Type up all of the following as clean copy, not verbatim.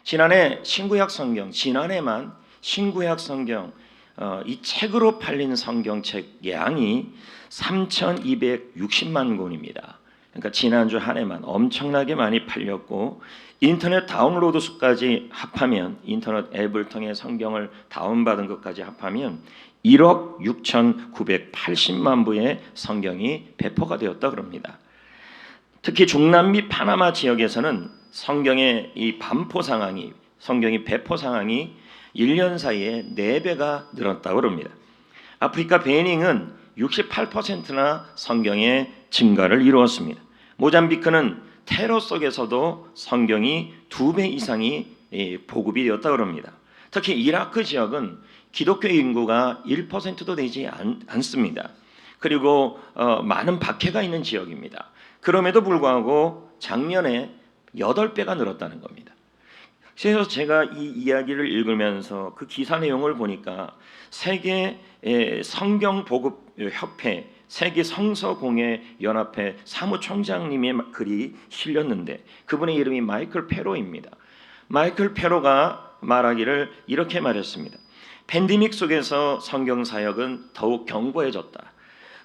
지난해만 신구약 성경 이 책으로 팔린 성경책 양이 3,260만 권입니다. 그러니까 지난주 한 해만 엄청나게 많이 팔렸고, 인터넷 다운로드 수까지 합하면, 인터넷 앱을 통해 성경을 다운받은 것까지 합하면 1억 6,980만 부의 성경이 배포가 되었다 그럽니다. 특히 중남미 파나마 지역에서는 성경의 이 반포 상황이, 성경이 배포 상황이 1년 사이에 4배가 늘었다고 합니다. 아프리카 베닝은 68%나 성경의 증가를 이루었습니다. 모잠비크는 테러 속에서도 성경이 2배 이상이 보급이 되었다고 합니다. 특히 이라크 지역은 기독교 인구가 1%도 되지 않습니다. 그리고 많은 박해가 있는 지역입니다. 그럼에도 불구하고 작년에 8배가 늘었다는 겁니다. 그래서 제가 이 이야기를 읽으면서 그 기사 내용을 보니까 세계 성경 보급 협회, 세계 성서공회 연합회 사무총장님의 글이 실렸는데, 그분의 이름이 마이클 페로입니다. 마이클 페로가 말하기를 이렇게 말했습니다. 팬데믹 속에서 성경 사역은 더욱 견고해졌다.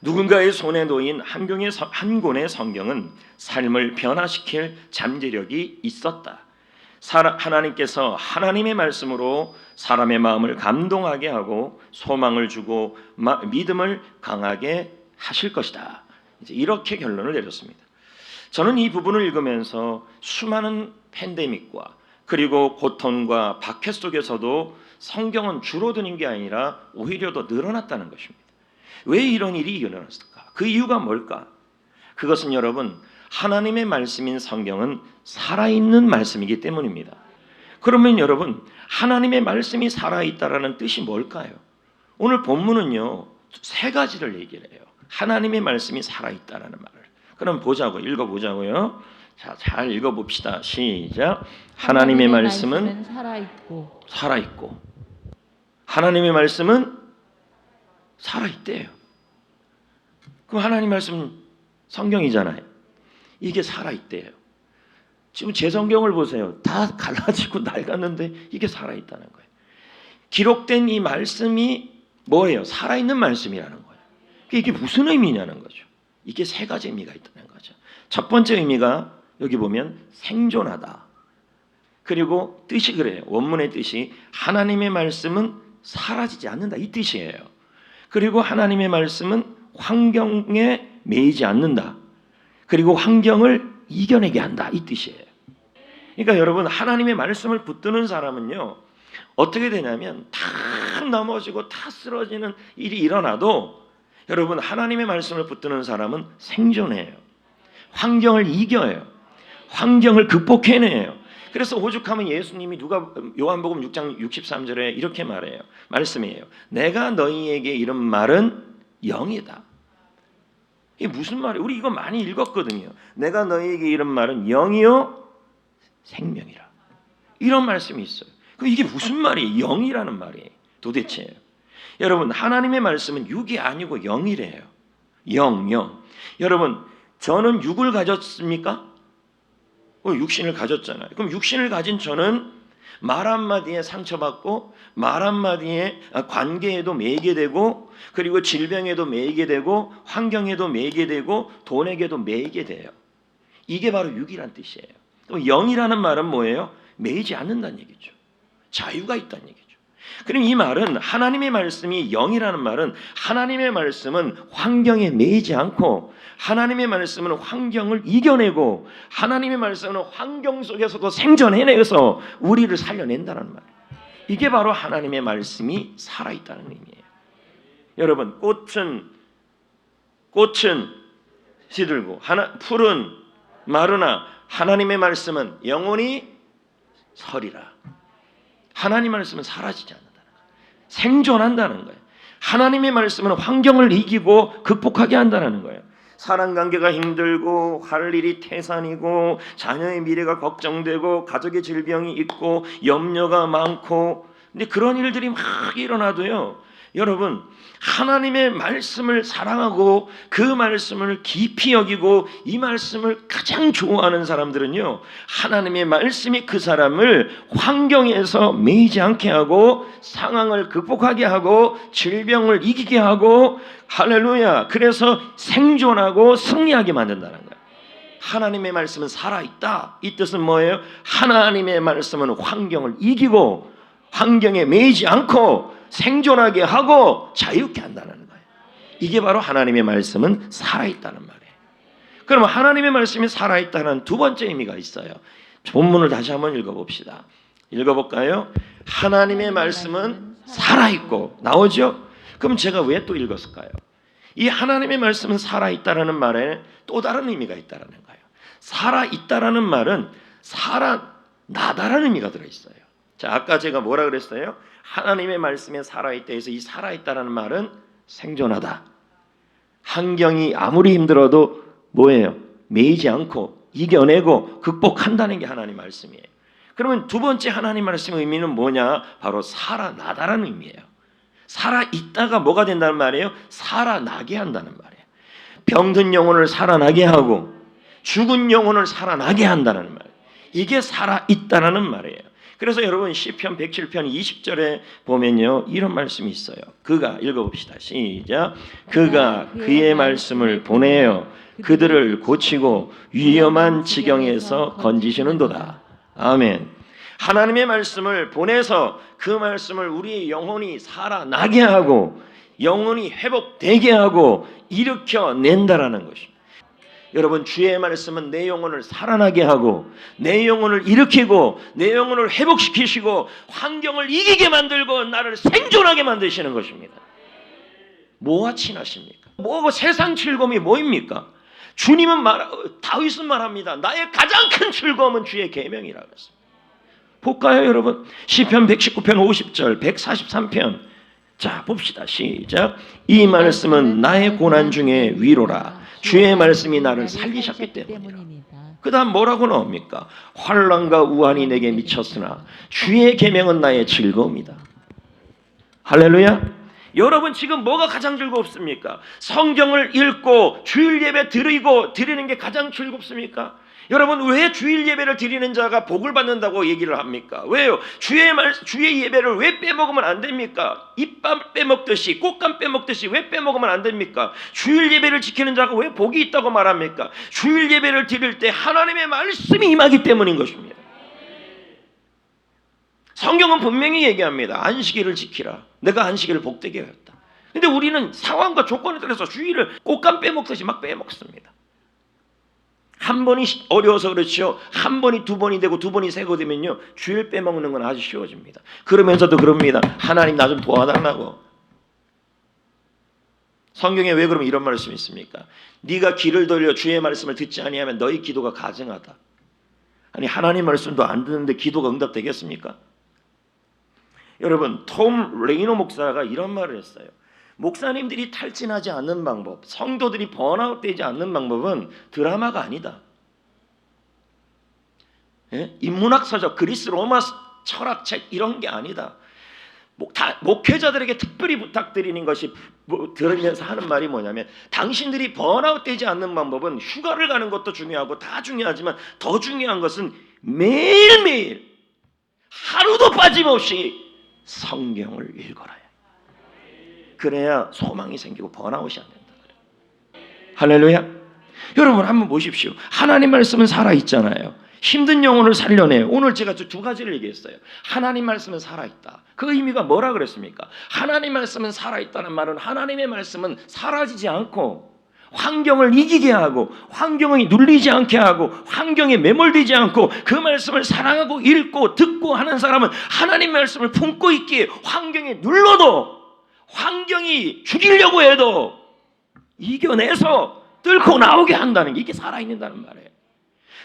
누군가의 손에 놓인 한 권의 성경은 삶을 변화시킬 잠재력이 있었다. 하나님께서 하나님의 말씀으로 사람의 마음을 감동하게 하고 소망을 주고 믿음을 강하게 하실 것이다. 이렇게 결론을 내렸습니다. 저는 이 부분을 읽으면서 수많은 팬데믹과 그리고 고통과 박해 속에서도 성경은 줄어드는 게 아니라 오히려 더 늘어났다는 것입니다. 왜 이런 일이 일어났을까? 그 이유가 뭘까? 그것은 여러분, 하나님의 말씀인 성경은 살아있는 말씀이기 때문입니다. 그러면 여러분, 하나님의 말씀이 살아있다라는 뜻이 뭘까요? 오늘 본문은요 3가지를 얘기를 해요. 하나님의 말씀이 살아있다라는 말을. 그럼 읽어보자고요. 자, 잘 읽어봅시다. 시작. 하나님의 말씀은 살아있고 하나님의 말씀은 살아있대요. 그럼 하나님 말씀은 성경이잖아요. 이게 살아있대요. 지금 제 성경을 보세요. 다 갈라지고 낡았는데 이게 살아있다는 거예요. 기록된 이 말씀이 뭐예요? 살아있는 말씀이라는 거예요. 이게 무슨 의미냐는 거죠. 이게 3가지 의미가 있다는 거죠. 첫 번째 의미가 여기 보면 생존하다. 그리고 뜻이 그래요. 원문의 뜻이 하나님의 말씀은 사라지지 않는다, 이 뜻이에요. 그리고 하나님의 말씀은 환경에 매이지 않는다. 그리고 환경을 이겨내게 한다, 이 뜻이에요. 그러니까 여러분, 하나님의 말씀을 붙드는 사람은요 어떻게 되냐면 다 넘어지고 다 쓰러지는 일이 일어나도 여러분, 하나님의 말씀을 붙드는 사람은 생존해요. 환경을 이겨요. 환경을 극복해내요. 그래서 오죽하면 예수님이 요한복음 6장 63절에 이렇게 말씀이에요. 내가 너희에게 이런 말은 영이다. 이게 무슨 말이에요? 우리 이거 많이 읽었거든요. 내가 너희에게 이런 말은 영이요 생명이라. 이런 말씀이 있어요. 그럼 이게 무슨 말이에요? 영이라는 말이에요. 도대체 여러분, 하나님의 말씀은 육이 아니고 영이래요. 영. 여러분, 저는 육을 가졌습니까? 육신을 가졌잖아요. 그럼 육신을 가진 저는 말 한마디에 상처받고 말 한마디에 관계에도 매이게 되고, 그리고 질병에도 매이게 되고, 환경에도 매이게 되고, 돈에게도 매이게 돼요. 이게 바로 육이란 뜻이에요. 또 영이라는 말은 뭐예요? 매이지 않는다는 얘기죠. 자유가 있다는 얘기죠. 그럼 이 말은, 하나님의 말씀이 영이라는 말은, 하나님의 말씀은 환경에 매이지 않고, 하나님의 말씀은 환경을 이겨내고, 하나님의 말씀은 환경 속에서도 생존해내서 우리를 살려낸다는 말. 이게 바로 하나님의 말씀이 살아있다는 의미예요. 여러분, 꽃은 시들고 풀은 마르나 하나님의 말씀은 영원히 서리라. 하나님의 말씀은 사라지지 않는다는 거예요. 생존한다는 거예요. 하나님의 말씀은 환경을 이기고 극복하게 한다는 거예요. 사랑관계가 힘들고 할 일이 태산이고 자녀의 미래가 걱정되고 가족의 질병이 있고 염려가 많고, 근데 그런 일들이 막 일어나도요, 여러분, 하나님의 말씀을 사랑하고 그 말씀을 깊이 여기고 이 말씀을 가장 좋아하는 사람들은요, 하나님의 말씀이 그 사람을 환경에서 매이지 않게 하고 상황을 극복하게 하고 질병을 이기게 하고, 할렐루야, 그래서 생존하고 승리하게 만든다는 거예요. 하나님의 말씀은 살아있다. 이 뜻은 뭐예요? 하나님의 말씀은 환경을 이기고 환경에 매이지 않고 생존하게 하고 자유케 한다는 거예요. 이게 바로 하나님의 말씀은 살아있다는 말이에요. 그러면 하나님의 말씀이 살아있다는 두 번째 의미가 있어요. 본문을 다시 한번 읽어봅시다. 읽어볼까요? 하나님의 말씀은 살아있고, 나오죠? 그럼 제가 왜 또 읽었을까요? 이 하나님의 말씀은 살아있다라는 말에 또 다른 의미가 있다라는 거예요. 살아있다라는 말은 살아나다라는 의미가 들어있어요. 자, 아까 제가 뭐라 그랬어요? 하나님의 말씀에 살아있다 해서 이 살아있다라는 말은 생존하다. 환경이 아무리 힘들어도 뭐예요? 매이지 않고 이겨내고 극복한다는 게 하나님 말씀이에요. 그러면 두 번째 하나님 말씀의 의미는 뭐냐? 바로 살아나다라는 의미예요. 살아있다가 뭐가 된다는 말이에요? 살아나게 한다는 말이에요. 병든 영혼을 살아나게 하고 죽은 영혼을 살아나게 한다는 말이에요. 이게 살아있다라는 말이에요. 그래서 여러분, 시편 107편 20절에 보면요, 이런 말씀이 있어요. 그가, 읽어봅시다. 시작. 그가 그의 말씀을 보내어 그들을 고치고 위험한 지경에서 건지시는도다. 아멘. 하나님의 말씀을 보내서 그 말씀을 우리의 영혼이 살아나게 하고 영혼이 회복되게 하고 일으켜낸다라는 것입니다. 여러분, 주의 말씀은 내 영혼을 살아나게 하고 내 영혼을 일으키고 내 영혼을 회복시키시고 환경을 이기게 만들고 나를 생존하게 만드시는 것입니다. 뭐와 친하십니까? 뭐고 세상 즐거움이 뭐입니까? 주님은 다윗은 말합니다. 나의 가장 큰 즐거움은 주의 계명이라고 했습니다. 볼까요, 여러분? 시편 119편 50절, 143편. 자, 봅시다. 시작. 이 말씀은 나의 고난 중에 위로라. 주의 말씀이 나를 살리셨기 때문이라. 그 다음 뭐라고 나옵니까? 환난과 우환이 내게 미쳤으나 주의 계명은 나의 즐거움이다. 할렐루야. 여러분, 지금 뭐가 가장 즐겁습니까? 성경을 읽고 주일 예배 드리는 게 가장 즐겁습니까? 여러분, 왜 주일 예배를 드리는 자가 복을 받는다고 얘기를 합니까? 왜요? 주의 예배를 왜 빼먹으면 안 됩니까? 잎밥 빼먹듯이, 꽃감 빼먹듯이 왜 빼먹으면 안 됩니까? 주일 예배를 지키는 자가 왜 복이 있다고 말합니까? 주일 예배를 드릴 때 하나님의 말씀이 임하기 때문인 것입니다. 성경은 분명히 얘기합니다. 안식일을 지키라. 내가 안식일을 복되게 하였다. 근데 우리는 상황과 조건에 따라서 주일을 꽃감 빼먹듯이 막 빼먹습니다. 한 번이 어려워서 그렇죠. 한 번이 두 번이 되고 두 번이 세 번 되면요, 주일 빼먹는 건 아주 쉬워집니다. 그러면서도 그럽니다. 하나님 나 좀 도와달라고. 성경에 왜 그러면 이런 말씀이 있습니까? 네가 귀를 돌려 주의 말씀을 듣지 아니하면 너희 기도가 가증하다. 아니, 하나님 말씀도 안 듣는데 기도가 응답되겠습니까? 여러분, 톰 레이너 목사가 이런 말을 했어요. 목사님들이 탈진하지 않는 방법, 성도들이 번아웃 되지 않는 방법은 드라마가 아니다. 예? 인문학 서적, 그리스 로마 철학책 이런 게 아니다. 목회자들에게 특별히 부탁드리는 것이 들으면서 하는 말이 뭐냐면, 당신들이 번아웃 되지 않는 방법은 휴가를 가는 것도 중요하고 다 중요하지만 더 중요한 것은 매일매일 하루도 빠짐없이 성경을 읽어라. 그래야 소망이 생기고 번아웃이 안 된다. 할렐루야. 여러분, 한번 보십시오. 하나님 말씀은 살아있잖아요. 힘든 영혼을 살려내요. 오늘 제가 두 가지를 얘기했어요. 하나님 말씀은 살아있다. 그 의미가 뭐라 그랬습니까? 하나님 말씀은 살아있다는 말은 하나님의 말씀은 사라지지 않고 환경을 이기게 하고 환경이 눌리지 않게 하고 환경에 매몰되지 않고 그 말씀을 사랑하고 읽고 듣고 하는 사람은 하나님 말씀을 품고 있기에 환경에 눌러도, 환경이 죽이려고 해도 이겨내서 뚫고 나오게 한다는 게, 이게 살아있는다는 말이에요.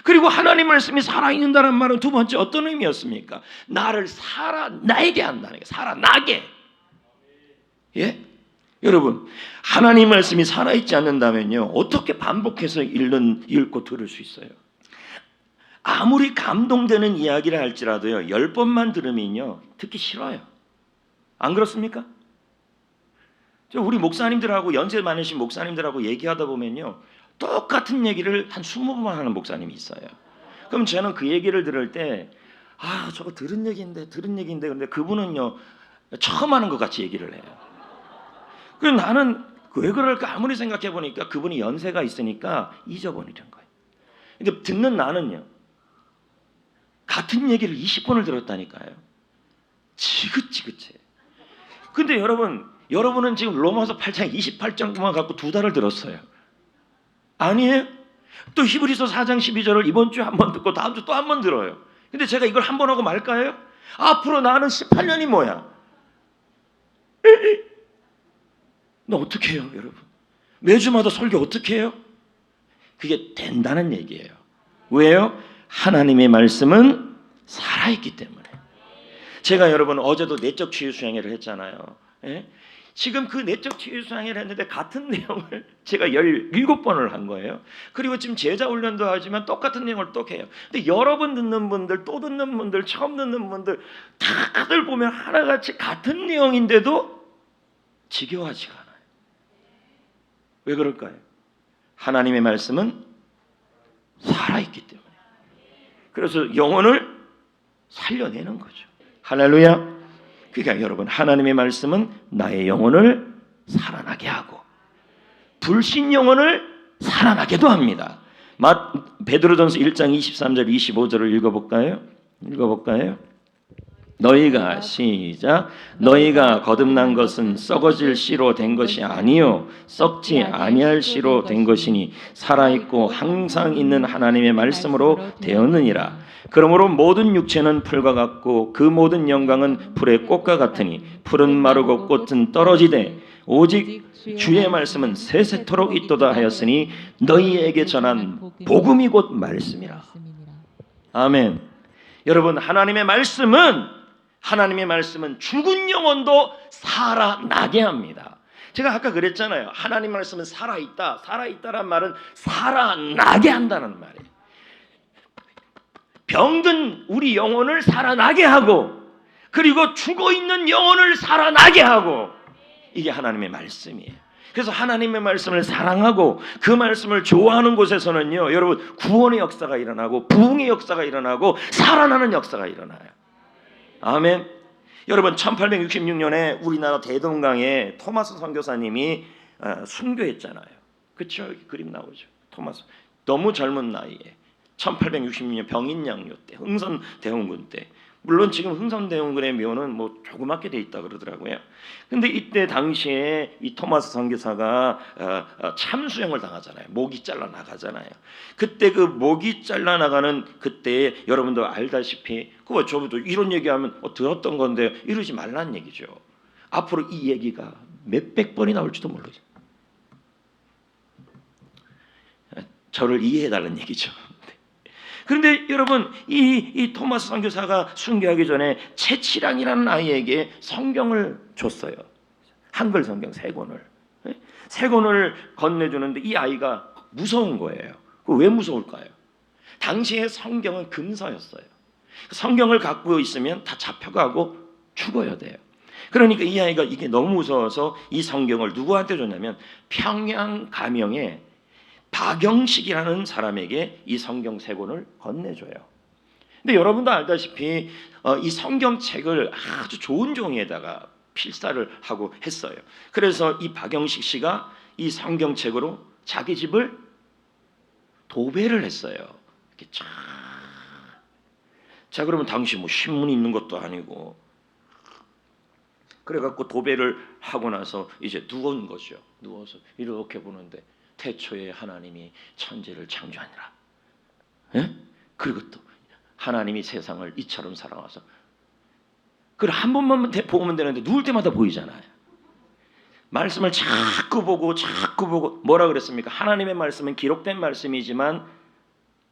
그리고 하나님 말씀이 살아있는다는 말은 두 번째 어떤 의미였습니까? 나를 살아나게 한다는 게, 살아나게. 예? 여러분, 하나님 말씀이 살아있지 않는다면요, 어떻게 반복해서 읽고 들을 수 있어요? 아무리 감동되는 이야기를 할지라도요, 10번만 들으면요 듣기 싫어요. 안 그렇습니까? 우리 목사님들하고 연세 많으신 목사님들하고 얘기하다 보면요, 똑같은 얘기를 한 20번 하는 목사님이 있어요. 그럼 저는 그 얘기를 들을 때 저거 들은 얘기인데 근데 그분은요 처음 하는 것 같이 얘기를 해요. 그래서 나는 왜 그럴까 아무리 생각해 보니까 그분이 연세가 있으니까 잊어버리는 거예요. 근데 듣는 나는요 같은 얘기를 20번을 들었다니까요. 지긋지긋해. 근데 여러분은 지금 로마서 8장 28장만 갖고 2달을 들었어요. 아니에요? 또 히브리서 4장 12절을 이번 주에 한 번 듣고 다음 주 또 한 번 들어요. 근데 제가 이걸 한 번 하고 말까요? 앞으로 나는 18년이 뭐야? 너 어떻게 해요, 여러분? 매주마다 설교 어떻게 해요? 그게 된다는 얘기예요. 왜요? 하나님의 말씀은 살아있기 때문에. 제가 여러분 어제도 내적 치유 수양회를 했잖아요. 예? 지금 그 내적 치유 수양회를 했는데 같은 내용을 제가 17번을 한 거예요. 그리고 지금 제자 훈련도 하지만 똑같은 내용을 또 해요. 근데 여러 번 듣는 분들, 또 듣는 분들, 처음 듣는 분들 다들 보면 하나같이 같은 내용인데도 지겨워하지가 않아요. 왜 그럴까요? 하나님의 말씀은 살아있기 때문에. 그래서 영혼을 살려내는 거죠. 할렐루야. 그러니까 여러분 하나님의 말씀은 나의 영혼을 살아나게 하고 불신 영혼을 살아나게도 합니다. 베드로전서 1장 23절 25절을 읽어볼까요? 너희가 시작. 너희가 거듭난 것은 썩어질 씨로 된 것이 아니요 썩지 아니할 씨로 된 것이니 살아있고 항상 있는 하나님의 말씀으로 되었느니라. 그러므로 모든 육체는 풀과 같고 그 모든 영광은 풀의 꽃과 같으니 풀은 마르고 꽃은 떨어지되 오직 주의 말씀은 세세토록 있도다 하였으니 너희에게 전한 복음이 곧 말씀이라. 아멘. 여러분 하나님의 말씀은 죽은 영혼도 살아나게 합니다. 제가 아까 그랬잖아요. 하나님 말씀은 살아있다란 말은 살아나게 한다는 말이에요. 병든 우리 영혼을 살아나게 하고 그리고 죽어있는 영혼을 살아나게 하고 이게 하나님의 말씀이에요. 그래서 하나님의 말씀을 사랑하고 그 말씀을 좋아하는 곳에서는요 여러분 구원의 역사가 일어나고 부흥의 역사가 일어나고 살아나는 역사가 일어나요. 아멘. 여러분 1866년에 우리나라 대동강에 토마스 선교사님이 순교했잖아요. 그렇죠? 그림 나오죠. 토마스 너무 젊은 나이에 1866년 병인양요 때 흥선대원군 때 물론 지금 흥선대원군의 묘는 뭐 조그맣게 돼 있다 그러더라고요. 근데 이때 당시에 이 토마스 선교사가 참수형을 당하잖아요. 목이 잘라 나가잖아요. 그때 그 목이 잘라 나가는 그때 여러분도 알다시피 그거 저도 이런 얘기하면 들었던 건데 이러지 말라는 얘기죠. 앞으로 이 얘기가 몇백 번이 나올지도 모르죠. 저를 이해해달라는 얘기죠. 그런데 여러분 이 토마스 선교사가 순교하기 전에 채치랑이라는 아이에게 성경을 줬어요. 한글 성경 3권을. 3권을 건네주는데 이 아이가 무서운 거예요. 왜 무서울까요? 당시의 성경은 금서였어요. 성경을 갖고 있으면 다 잡혀가고 죽어야 돼요. 그러니까 이 아이가 이게 너무 무서워서 이 성경을 누구한테 줬냐면 평양 가명에 박영식이라는 사람에게 이 성경 3권을 건네줘요. 근데 여러분도 알다시피 이 성경책을 아주 좋은 종이에다가 필사를 하고 했어요. 그래서 이 박영식 씨가 이 성경책으로 자기 집을 도배를 했어요. 이렇게 자 그러면 당시 뭐 신문이 있는 것도 아니고 그래갖고 도배를 하고 나서 이제 누운 거죠. 누워서 이렇게 보는데 태초에 하나님이 천지를 창조하니라. 예? 그리고 또 하나님이 세상을 이처럼 사랑하서 그걸 한 번만 보면 되는데 누울 때마다 보이잖아요. 말씀을 자꾸 보고 뭐라 그랬습니까? 하나님의 말씀은 기록된 말씀이지만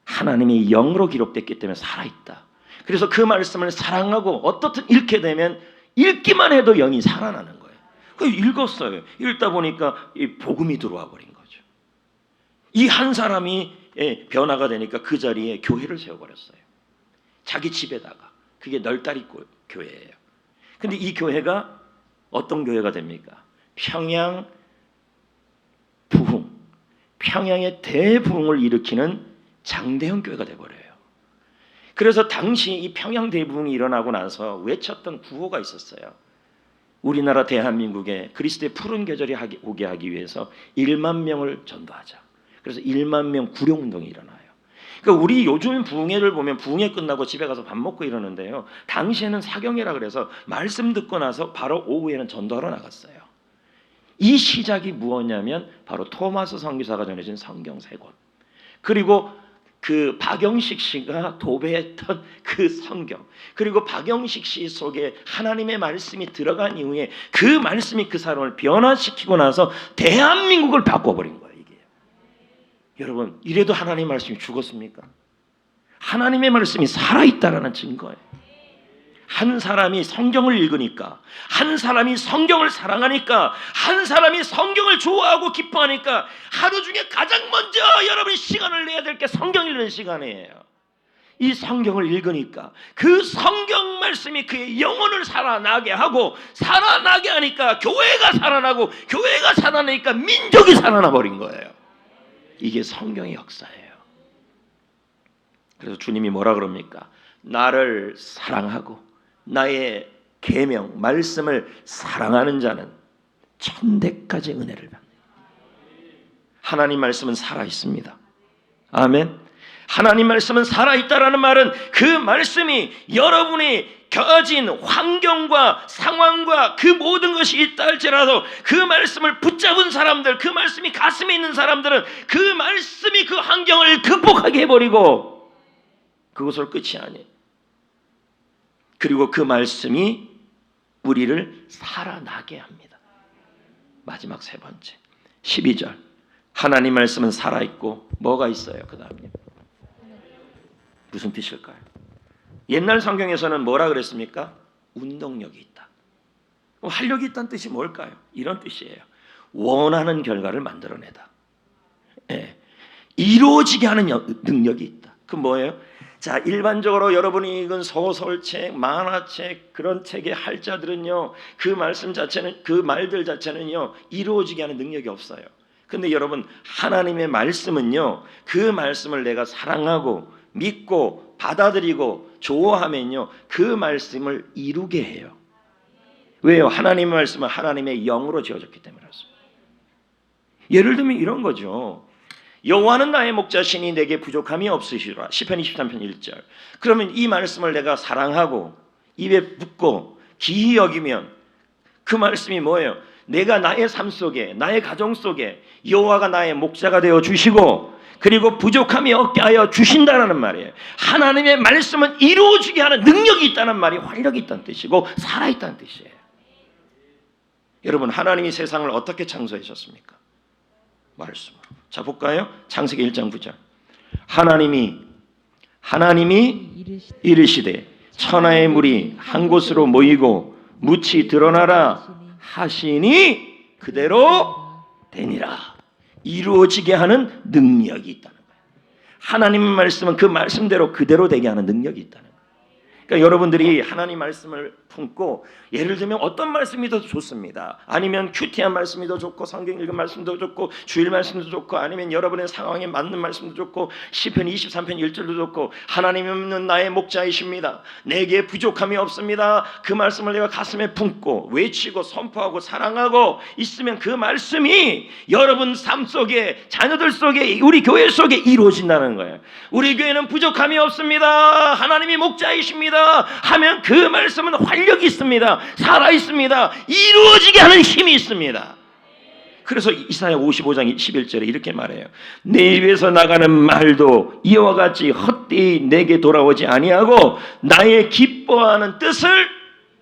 하나님의 영으로 기록됐기 때문에 살아있다. 그래서 그 말씀을 사랑하고 어떻든 읽게 되면 읽기만 해도 영이 살아나는 거예요. 그 읽었어요. 읽다 보니까 이 복음이 들어와 버린 거죠. 이 한 사람이 변화가 되니까 그 자리에 교회를 세워버렸어요. 자기 집에다가. 그게 널다리 교회예요. 근데 이 교회가 어떤 교회가 됩니까? 평양 부흥, 평양의 대부흥을 일으키는 장대형 교회가 돼버려요. 그래서 당시 이 평양 대부흥이 일어나고 나서 외쳤던 구호가 있었어요. 우리나라 대한민국에 그리스도의 푸른 계절이 오게 하기 위해서 1만 명을 전도하자. 그래서 1만 명 구령운동이 일어나요. 그러니까 우리 요즘 부흥회를 보면 부흥회 끝나고 집에 가서 밥 먹고 이러는데요. 당시에는 사경회라 그래서 말씀 듣고 나서 바로 오후에는 전도하러 나갔어요. 이 시작이 무엇이냐면 바로 토마스 선교사가 전해진 성경 세 권, 그리고 그 박영식 씨가 도배했던 그 성경, 그리고 박영식 씨 속에 하나님의 말씀이 들어간 이후에 그 말씀이 그 사람을 변화시키고 나서 대한민국을 바꿔버린 거예요. 이게 여러분, 이래도 하나님의 말씀이 죽었습니까? 하나님의 말씀이 살아있다라는 증거예요. 한 사람이 성경을 읽으니까, 한 사람이 성경을 사랑하니까, 한 사람이 성경을 좋아하고 기뻐하니까 하루 중에 가장 먼저 여러분이 시간을 내야 될 게 성경 읽는 시간이에요. 이 성경을 읽으니까 그 성경 말씀이 그의 영혼을 살아나게 하고, 살아나게 하니까 교회가 살아나고, 교회가 살아나니까 민족이 살아나 버린 거예요. 이게 성경의 역사예요. 그래서 주님이 뭐라 그럽니까? 나를 사랑하고 나의 계명 말씀을 사랑하는 자는 천대까지 은혜를 받는다. 하나님 말씀은 살아 있습니다. 아멘. 하나님 말씀은 살아 있다라는 말은 그 말씀이 여러분이 가진 환경과 상황과 그 모든 것이 있다 할지라도 그 말씀을 붙잡은 사람들, 그 말씀이 가슴에 있는 사람들은 그 말씀이 그 환경을 극복하게 해버리고 그것으로 끝이 아니에요. 그리고 그 말씀이 우리를 살아나게 합니다. 마지막 세 번째 12절, 하나님 말씀은 살아있고 뭐가 있어요? 그 다음에 무슨 뜻일까요? 옛날 성경에서는 뭐라 그랬습니까? 운동력이 있다. 활력이 있다는 뜻이 뭘까요? 이런 뜻이에요. 원하는 결과를 만들어내다. 예. 이루어지게 하는 능력이 있다. 그 뭐예요? 자, 일반적으로 여러분이 읽은 소설책, 만화책, 그런 책의 할자들은요, 그 말씀 자체는, 그 말들 자체는요, 이루어지게 하는 능력이 없어요. 근데 여러분, 하나님의 말씀은요, 그 말씀을 내가 사랑하고 믿고 받아들이고 좋아하면요, 그 말씀을 이루게 해요. 왜요? 하나님의 말씀은 하나님의 영으로 지어졌기 때문에 그렇습니다. 예를 들면 이런 거죠. 여호와는 나의 목자시니 내게 부족함이 없으시리라. 시편 23편 1절. 그러면 이 말씀을 내가 사랑하고 입에 붙고 기히 여기면 그 말씀이 뭐예요? 내가 나의 삶 속에, 나의 가정 속에 여호와가 나의 목자가 되어 주시고 그리고 부족함이 없게 하여 주신다는 말이에요. 하나님의 말씀은 이루어지게 하는 능력이 있다는 말이 활력이 있다는 뜻이고 살아있다는 뜻이에요. 여러분, 하나님이 세상을 어떻게 창조하셨습니까? 말씀으로. 자, 볼까요? 창세기 1장 9절. 하나님이 이르시되 천하의 물이 한 곳으로 모이고 묻이 드러나라 하시니 그대로 되니라. 이루어지게 하는 능력이 있다는 거예요. 하나님의 말씀은 그 말씀대로 그대로 되게 하는 능력이 있다는 거예요. 그러니까 여러분들이 하나님 말씀을 품고, 예를 들면 어떤 말씀이 더 좋습니다. 아니면 큐티한 말씀이 더 좋고, 성경 읽은 말씀도 좋고, 주일 말씀도 좋고, 아니면 여러분의 상황에 맞는 말씀도 좋고, 시편 23편 1절도 좋고, 하나님은 나의 목자이십니다. 내게 부족함이 없습니다. 그 말씀을 내가 가슴에 품고 외치고 선포하고 사랑하고 있으면 그 말씀이 여러분 삶 속에, 자녀들 속에, 우리 교회 속에 이루어진다는 거예요. 우리 교회는 부족함이 없습니다. 하나님이 목자이십니다 하면 그 말씀은 활력이 있습니다. 살아있습니다. 이루어지게 하는 힘이 있습니다. 그래서 이사야 55장 11절에 이렇게 말해요. 내 입에서 나가는 말도 이와 같이 헛되이 내게 돌아오지 아니하고 나의 기뻐하는 뜻을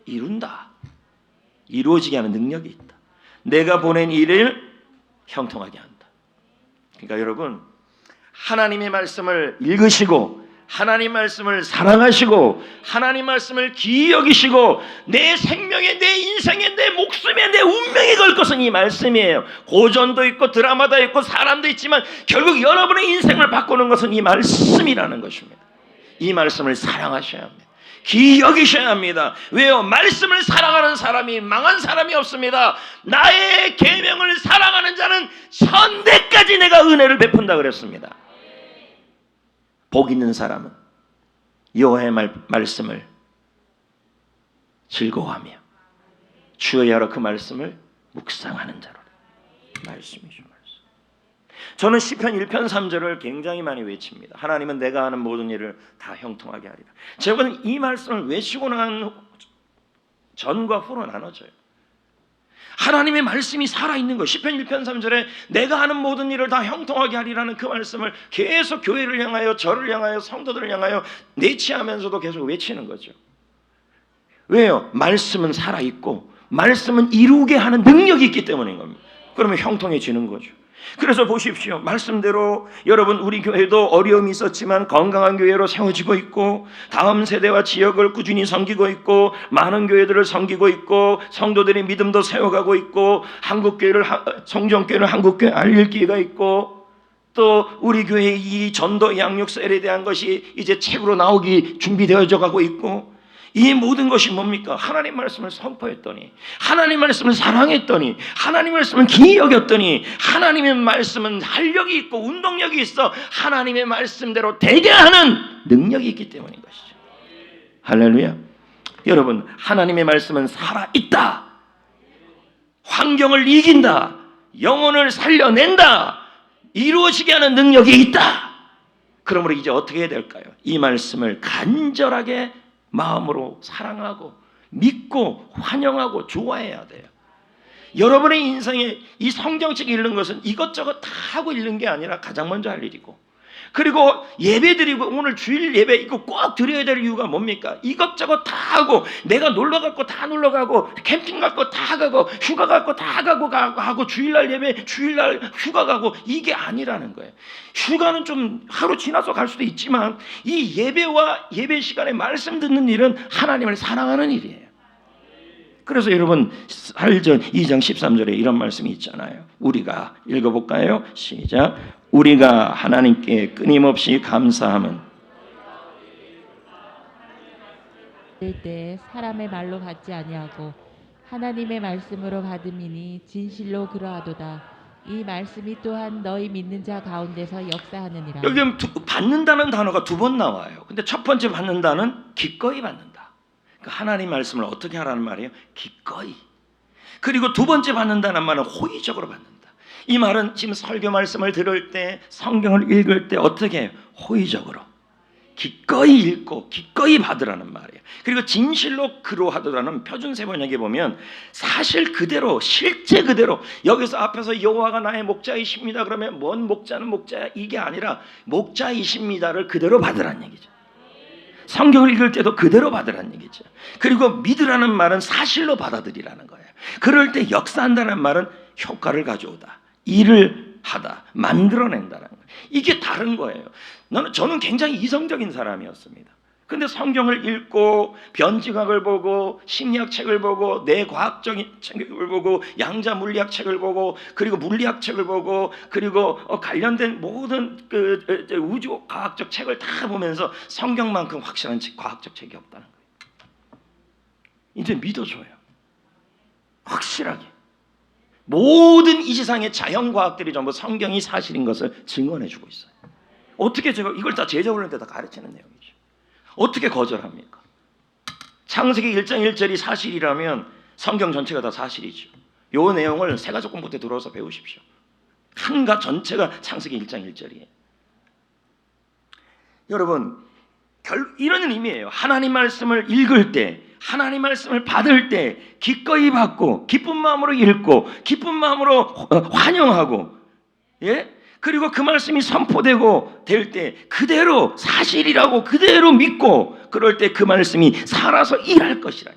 이룬다. 이루어지게 하는 능력이 있다. 내가 보낸 일을 형통하게 한다. 그러니까 여러분, 하나님의 말씀을 읽으시고 하나님 말씀을 사랑하시고 하나님 말씀을 귀히 여기시고 내 생명에, 내 인생에, 내 목숨에, 내 운명에 걸 것은 이 말씀이에요. 고전도 있고 드라마도 있고 사람도 있지만 결국 여러분의 인생을 바꾸는 것은 이 말씀이라는 것입니다. 이 말씀을 사랑하셔야 합니다. 기이 여기셔야 합니다. 왜요? 말씀을 사랑하는 사람이 망한 사람이 없습니다. 나의 계명을 사랑하는 자는 천대까지 내가 은혜를 베푼다 그랬습니다. 복 있는 사람은 여호와의 말씀을 즐거워하며 주의 여러 그 말씀을 묵상하는 자로. 말씀이죠. 저는 시편 1편 3절을 굉장히 많이 외칩니다. 하나님은 내가 하는 모든 일을 다 형통하게 하리라. 제가 이 말씀을 외치고 난 전과 후로 나눠져요. 하나님의 말씀이 살아있는 거. 시편 1편 3절에 내가 하는 모든 일을 다 형통하게 하리라는 그 말씀을 계속 교회를 향하여, 저를 향하여, 성도들을 향하여 내치하면서도 계속 외치는 거죠. 왜요? 말씀은 살아있고 말씀은 이루게 하는 능력이 있기 때문인 겁니다. 그러면 형통해지는 거죠. 그래서 보십시오. 말씀대로 여러분, 우리 교회도 어려움이 있었지만 건강한 교회로 세워지고 있고, 다음 세대와 지역을 꾸준히 섬기고 있고, 많은 교회들을 섬기고 있고, 성도들의 믿음도 세워가고 있고, 한국교회를, 성정교회를 한국교회 알릴 기회가 있고, 또 우리 교회의 이 전도 양육설에 대한 것이 이제 책으로 나오기 준비되어져 가고 있고, 이 모든 것이 뭡니까? 하나님 말씀을 선포했더니, 하나님 말씀을 사랑했더니, 하나님 말씀을 기이 여겼더니, 하나님의 말씀은 활력이 있고 운동력이 있어 하나님의 말씀대로 되게 하는 능력이 있기 때문인 것이죠. 할렐루야. 여러분, 하나님의 말씀은 살아있다, 환경을 이긴다, 영혼을 살려낸다, 이루어지게 하는 능력이 있다. 그러므로 이제 어떻게 해야 될까요? 이 말씀을 간절하게 마음으로 사랑하고 믿고 환영하고 좋아해야 돼요. 여러분의 인생에 이 성경책 읽는 것은 이것저것 다 하고 읽는 게 아니라 가장 먼저 할 일이고, 그리고 예배 드리고 오늘 주일 예배 이거 꼭 드려야 될 이유가 뭡니까? 이것저것 다 하고, 내가 놀러 갔고 다 놀러 가고, 캠핑 갔고 다 가고, 휴가 갔고 다 가고 주일날 예배, 주일날 휴가 가고, 이게 아니라는 거예요. 휴가는 좀 하루 지나서 갈 수도 있지만 이 예배와 예배 시간에 말씀 듣는 일은 하나님을 사랑하는 일이에요. 그래서 여러분, 살전 2장 13절에 이런 말씀이 있잖아요. 우리가 읽어볼까요? 시작. 우리가 하나님께 끊임없이 감사함은 때 사람의 말로 받지 아니하고 하나님의 말씀으로 받음이니 진실로 그러하도다. 이 말씀이 또한 너희 믿는 자 가운데서 역사하느니라. 여기 받는다는 단어가 두 번 나와요. 근데 첫 번째 받는다는 기꺼이 받는다. 그러니까 하나님 말씀을 어떻게 하라는 말이에요? 기꺼이. 그리고 두 번째 받는다는 말은 호의적으로 받는다. 이 말은 지금 설교 말씀을 들을 때, 성경을 읽을 때 어떻게 해요? 호의적으로 기꺼이 읽고 기꺼이 받으라는 말이에요. 그리고 진실로 그러하더라는 표준세 번역에 보면 사실 그대로, 실제 그대로, 여기서 앞에서 여호와가 나의 목자이십니다 그러면 뭔 목자는 목자야 이게 아니라 목자이십니다를 그대로 받으라는 얘기죠. 성경을 읽을 때도 그대로 받으라는 얘기죠. 그리고 믿으라는 말은 사실로 받아들이라는 거예요. 그럴 때 역사한다는 말은 효과를 가져오다, 일을 하다, 만들어낸다는 거예요. 이게 다른 거예요. 저는 굉장히 이성적인 사람이었습니다. 근데 성경을 읽고 변증학을 보고 심리학 책을 보고 뇌과학적인 책을 보고 양자 물리학 책을 보고 그리고 물리학 책을 보고 그리고 관련된 모든 그 우주 과학적 책을 다 보면서 성경만큼 확실한 과학적 책이 없다는 거예요. 이제 믿어줘요. 확실하게. 모든 이 세상의 자연과학들이 전부 성경이 사실인 것을 증언해주고 있어요. 어떻게 제가 이걸 다 제자훈련 때 다 가르치는 내용이죠. 어떻게 거절합니까? 창세기 1장 1절이 사실이라면 성경 전체가 다 사실이죠. 이 내용을 세가족공부 때 들어와서 배우십시오. 한가 전체가 창세기 1장 1절이에요. 여러분, 이런 의미예요. 하나님 말씀을 읽을 때, 하나님 말씀을 받을 때 기꺼이 받고 기쁜 마음으로 읽고 기쁜 마음으로 환영하고, 예? 그리고 그 말씀이 선포되고 될 때 그대로 사실이라고 그대로 믿고, 그럴 때 그 말씀이 살아서 일할 것이라니.